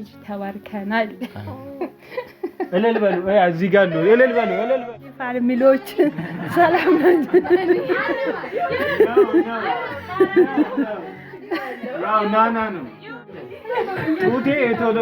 ልጅ ተባርከናል። እልል በሉ እዚህ ጋር ነው። እልል በሉ ፋሚሊዎች ሰላም ናችሁ? ናና ነው ጡቴ ቶሎ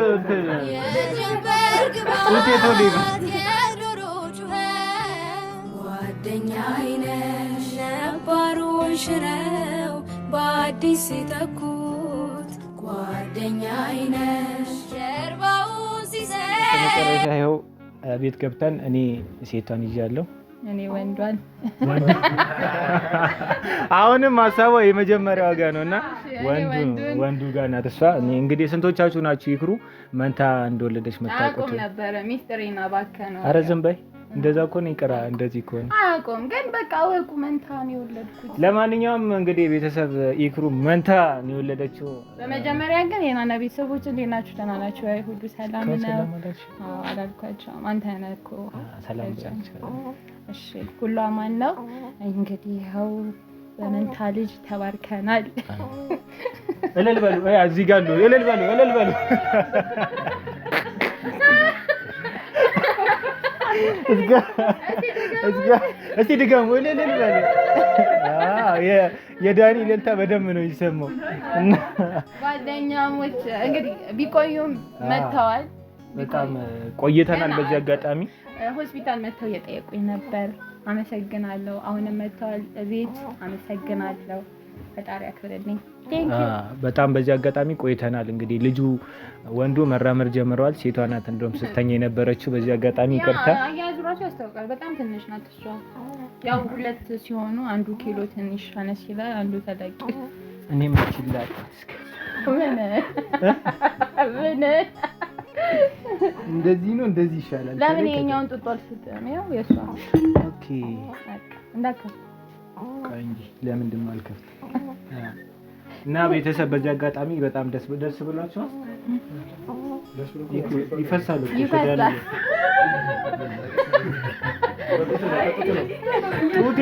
ጓደኛዬ ነሽ ነባሩን ሽረው በአዲስ ሲተኩት ጓደኛዬ ነሽ ጀርባውን ሲሰጥ መጨረሻ ይኸው ቤት ገብተን እኔ ሴቷን ይዣለሁ እኔ ወንዷን አሁንም ሀሳቧ የመጀመሪያው ዋጋ ነውና ወንዱ ጋር ናት እሷ። እኔ እንግዲህ ስንቶቻችሁ ናችሁ ይክሩ መንታ እንደወለደች መታቆት ነበር ሚስጥሬና ባከነው። ኧረ ዝም በይ እንደዛ እኮ ነው ይቀራ እንደዚህ እኮ ነው አቆም ግን በቃ ወቁ መንታ ነው የወለድኩት። ለማንኛውም እንግዲህ ቤተሰብ ይክሩ መንታ ነው የወለደችው። በመጀመሪያ ግን የናና ቤተሰቦች እንዴት ናችሁ? ደህና ናችሁ? አይ ሁሉ ሰላም ነው? አዎ አላልኳቸውም። አንተ ነህ እኮ ሰላም ናችሁ? እሺ ሁሉ አማን ነው። እንግዲህ ይኸው በመንታ ልጅ ተባርከናል። እልል በሉ እዚህ ጋር ነው። እልል በሉ እስቲ ድገሙ። እልል በሉ። የዳኒ እልልታ በደንብ ነው የሚሰማው። ጓደኛሞች እንግዲህ ቢቆዩም መተዋል። በጣም ቆይተናል። በዚህ አጋጣሚ ሆስፒታል መተው እየጠየቁኝ ነበር። አመሰግናለሁ። አሁንም መተዋል ቤት አመሰግናለሁ። ፈጣሪ ያክብርልኝ። በጣም በዚህ አጋጣሚ ቆይተናል። እንግዲህ ልጁ ወንዱ መራመድ ጀምሯል። ሴቷ ናት እንደውም ስተኛ የነበረችው። በዚህ አጋጣሚ ይቅርታ። አያዙራቸው ያስታውቃል። በጣም ትንሽ ናት እሷ። ያው ሁለት ሲሆኑ አንዱ ኪሎ ትንሽ አነስ ይላል፣ አንዱ ተለቅ። እኔም ይችላል ምን እንደዚህ ነው እንደዚህ ይሻላል። ለምን የኛውን ጥጦ አልሰጠም? ያው የሷ ኦኬ እንዳከፍ እንጂ ለምንድን ነው አልከፍት? እና ቤተሰብ በዚህ አጋጣሚ በጣም ደስ ብሏቸዋል። ይፈሳሉ ጡቴ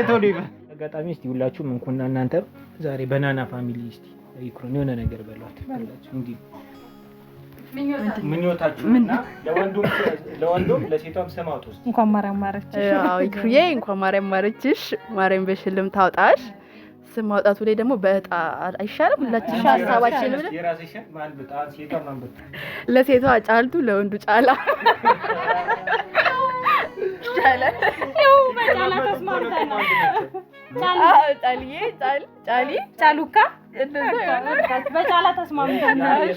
ቶሎ አጋጣሚ እስቲ ሁላችሁም እንኩና እናንተ ዛሬ በናና ፋሚሊ እስቲ ይክሩን የሆነ ነገር በሏት ሁላችሁ እንዴ ምኞታችሁና ለወንዱም ለሴቷም ስም አውጡ። እንኳን ማርያም ማረችሽ። አዎ ይክሩዬ እንኳን ማርያም ማረችሽ። ማርያም በሽልም ታውጣሽ። ስም ማውጣቱ ላይ ደግሞ በእጣ አይሻልም? ሁላችን ሀሳባችን ብለን የራስሽን ማን በጣም ሴቷ ማን በጣም ለሴቷ ጫልቱ ለወንዱ ጫላ ጫላ ያው በጫላ ተስማምተናል። ጫሉካ በጫላ ተስማምተናል።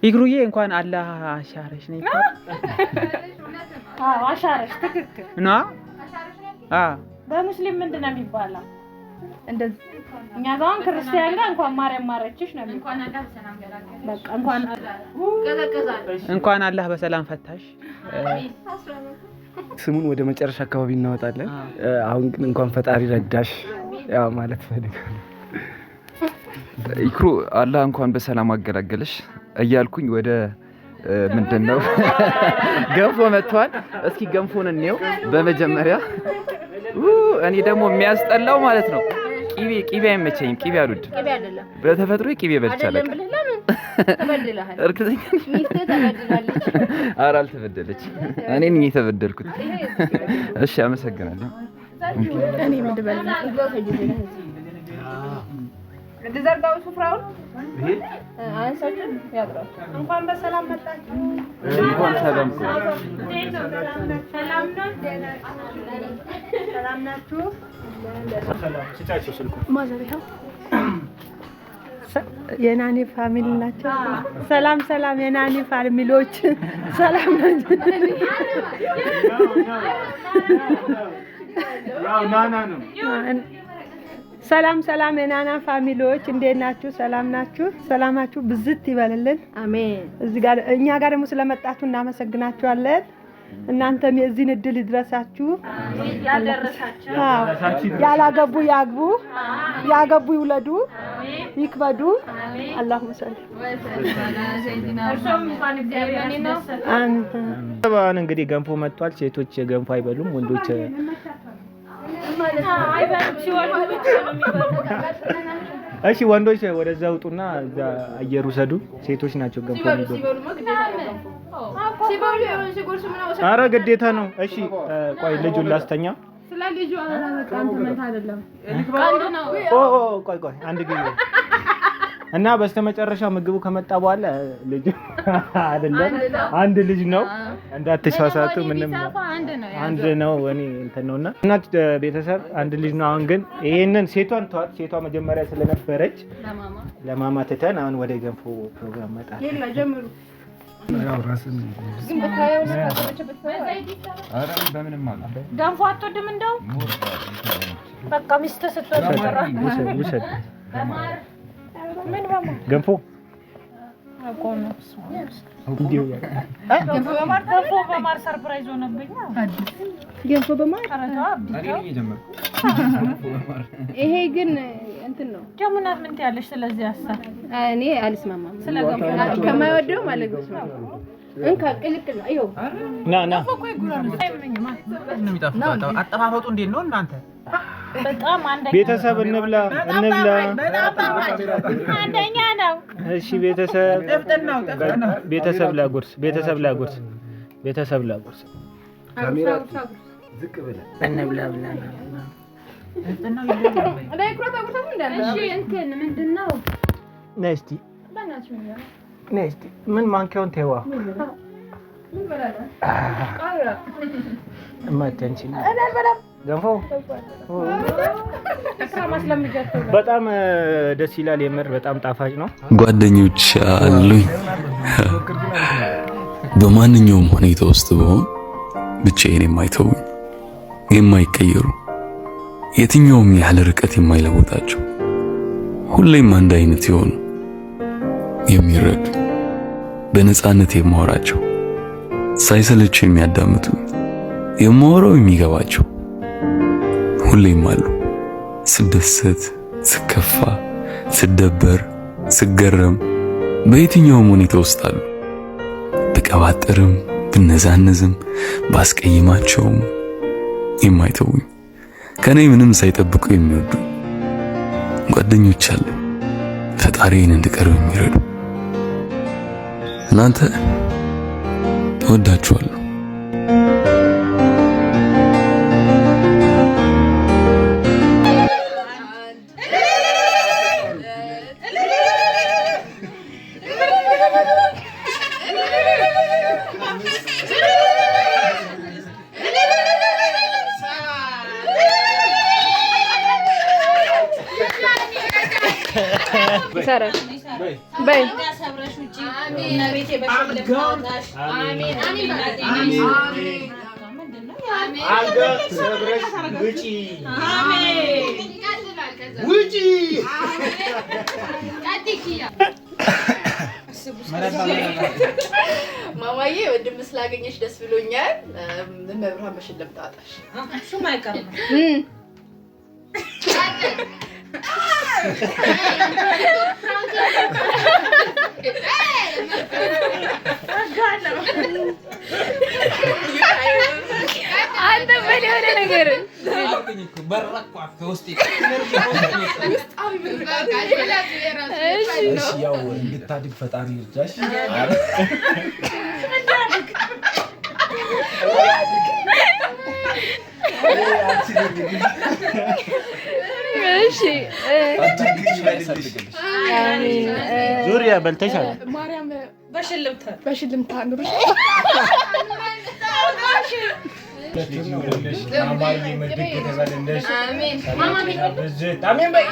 ይክሩዬ እንኳን አላህ አሻረሽ ነኝ። አዎ አሻረሽ ትክክል ነው። በሙስሊም ምንድን ነው የሚባለው? እንደዚህ እኛ ጋር ክርስቲያን ጋር እንኳን ማርያም ማረችሽ ነው የሚባለው። እንኳን አላህ በሰላም ፈታሽ። ስሙን ወደ መጨረሻ አካባቢ እናወጣለን። አሁን ግን እንኳን ፈጣሪ ረዳሽ ያው ማለት ፈልጋለሁ። ይክሩ አላህ እንኳን በሰላም አገላገለሽ እያልኩኝ ወደ ምንድነው ገንፎ መጥቷል። እስኪ ገንፎን እንየው በመጀመሪያ። እኔ ደግሞ የሚያስጠላው ማለት ነው ቂቤ አይመቸኝም። ቂቤ አልወድም። ቂቤ አይደለም በተፈጥሮ ቂቤ በልቻለሁ። ተበድለሃል። እርግጠኛ ነኝ ተበድላለች። ኧረ አልተበደለች። እኔ ነኝ የተበደልኩት። እሺ አመሰግናለሁ። እኔ ምድበል ተዘርጋው ሱፍራውን አንሳችሁ ያብራው። እንኳን በሰላም መጣችሁ። እንኳን ሰላም ሰላም ናችሁ? ስጫቸው ስልኩ ማዘሪያው የናኒ ፋሚሊ ናቸው። ሰላም የናኒ ፋሚሊዎች ሰላም ናችሁ? ያው ናና ነው። ሰላም የናና ፋሚሊዎች እንዴት ናችሁ? ሰላም ናችሁ? ሰላማችሁ ብዝት ይበልልን። አሜን። እዚህ ጋር እኛ ጋር ደግሞ ስለመጣችሁ እናመሰግናችኋለን። እናንተም የዚህን እድል ይድረሳችሁ። ያደረሳችሁ ያላገቡ ያግቡ፣ ያገቡ ይውለዱ፣ ይክበዱ። አላሁመ ሰል አሁን እንግዲህ ገንፎ መጥቷል። ሴቶች ገንፎ አይበሉም፣ ወንዶች እሺ ወንዶች ወደዛ ውጡና እዛ አየር ውሰዱ። ሴቶች ናቸው ገንፎ የሚበሉ። ኧረ ግዴታ ነው። እሺ ቆይ ልጁን ላስተኛ። ስለ ልጁ በቃ እንትን አይደለም። ቆይ አንድ ጊዜ እና በስተመጨረሻ ምግቡ ከመጣ በኋላ ልጅ አይደለም አንድ ልጅ ነው። እንዳትሳሳቱ ምንም አንድ ነው። እኔ እንትን ነውና እናት ቤተሰብ አንድ ልጅ ነው። አሁን ግን ይሄንን ሴቷን ተዋት። ሴቷ መጀመሪያ ስለነበረች ለማማ ትተን አሁን ወደ ገንፎ ፕሮግራም መጣ። ይላ ጀምሩ። ያው ራስን ግን በታየው በምንም ማለት ገንፎ አትወድም እንደው በቃ ሚስት ስትወድ ውሰድ ገንፎ በማር ሰርፕራይዝ ሆነብኝ። ገንፎ በማር ይሄ ግን እንትን ነው። ጀሙና ምን ትያለሽ? ስለዚህ ሀሳብ እኔ አልስማማም። ስለ ገንፎ ከማይወደው ማለት ነው። እንካ ቅልቅል ነው። ይኸው ና አጠፋፈጡ እንዴት ነው እናንተ? በጣም ቤተሰብ እንብላ። አንደኛ ነው። እሺ ቤተሰብ ላጉርስ። ካሜራ ዝቅ ብለህ እንብላ። ምንድነው? ነስቲ ምን ማንኪያውን ተይዋ እማተንቺ ገንፎ በጣም ደስ ይላል። የምር በጣም ጣፋጭ ነው። ጓደኞች አሉኝ። በማንኛውም ሁኔታ ውስጥ ብሆን ብቻዬን የማይተውኝ የማይቀየሩ የትኛውም ያህል ርቀት የማይለውጣቸው ሁሌም አንድ አይነት የሆኑ የሚረዱ በነፃነት የማወራቸው ሳይሰለቸው የሚያዳምጡ የማወራው የሚገባቸው ሁሌም አሉ። ስደሰት፣ ስከፋ፣ ስደበር፣ ስገረም በየትኛውም ሁኔታ ውስጥ አሉ። ብቀባጥርም ብነዛነዝም ባስቀይማቸውም የማይተውኝ ከኔ ምንም ሳይጠብቁ የሚወዱ ጓደኞች አሉ፣ ፈጣሪን እንድቀርብ የሚረዱ። እናንተ እወዳችኋለሁ። በይ ማማዬ ወንድም ስላገኘሽ ደስ ብሎኛል። መብርሃን በሽልም ታጣሽ። እሱም አይቀርም። አንተ በሌላ ነገር ያው እንድታድግ ፈጣሪ ይርዳሽ። እሺ ዙሪያ በልተሻል። ማርያም በሽልምታ ኑርሽ። ማማዬ መድግ ተበለለሽ። አሜን። ማማዬ በዝት አሜን በይ።